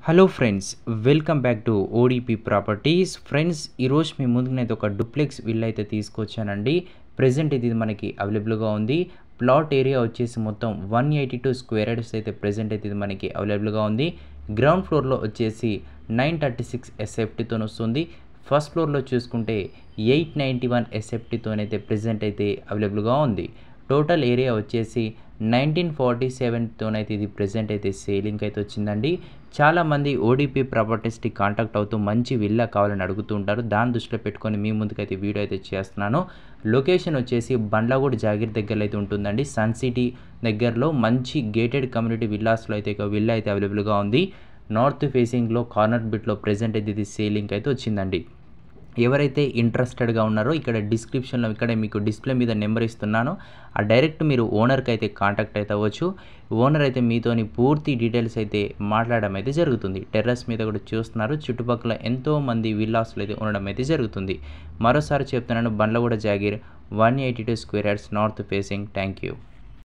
Hello friends, welcome back to ODP properties. Friends, ఈరోజు మీ ముందునైతే ఒక duplex villa అయితే తీసుకొచ్చానండి. ప్రెజెంట్ ఇది మనకి అవైలబుల్గా ఉంది. ప్లాట్ ఏరియా వచ్చేసి మొత్తం 182 స్క్వేర్ యార్డ్స్ అయితే ప్రెజెంట్ అయితే ఇది మనకి అవైలబుల్గా ఉంది. గ్రౌండ్ ఫ్లోర్లో వచ్చేసి 936 ఎస్ఎఫ్టీతో వస్తుంది. ఫస్ట్ ఫ్లోర్లో చూసుకుంటే 891 ఎస్ఎఫ్టీతోనైతే ప్రెజెంట్ అయితే అవైలబుల్గా ఉంది. టోటల్ ఏరియా వచ్చేసి 1947తోనైతే ఇది ప్రెజెంట్ అయితే సేలింగ్ అయితే వచ్చిందండి. చాలామంది ఓడిపి ప్రాపర్టీస్కి కాంటాక్ట్ అవుతూ మంచి విల్లా కావాలని అడుగుతూ ఉంటారు. దాన్ని దృష్టిలో పెట్టుకొని మీ ముందుకైతే వీడియో అయితే చేస్తున్నాను. లొకేషన్ వచ్చేసి బండ్లగూడ జాగీర్ దగ్గరలో అయితే ఉంటుందండి. సన్ సిటీ దగ్గరలో మంచి గేటెడ్ కమ్యూనిటీ విల్లాస్లో అయితే ఒక విల్లా అయితే అవైలబుల్గా ఉంది. నార్త్ ఫేసింగ్లో కార్నర్ బిట్లో ప్రెజెంట్ అయితే ఇది సేలింగ్ అయితే వచ్చిందండి. ఎవరైతే ఇంట్రెస్టెడ్గా ఉన్నారో ఇక్కడ డిస్క్రిప్షన్లో ఇక్కడే మీకు డిస్ప్లే మీద నెంబర్ ఇస్తున్నాను. ఆ డైరెక్ట్ మీరు ఓనర్కి అయితే కాంటాక్ట్ అయితే అవ్వచ్చు. ఓనర్ అయితే మీతోని పూర్తి డీటెయిల్స్ అయితే మాట్లాడడం అయితే జరుగుతుంది. టెర్రస్ మీద కూడా చూస్తున్నారు, చుట్టుపక్కల ఎంతోమంది విల్లాస్లు అయితే ఉండడం అయితే జరుగుతుంది. మరోసారి చెప్తున్నాను, Bandlaguda jagir 182 square yards north facing. Thank you.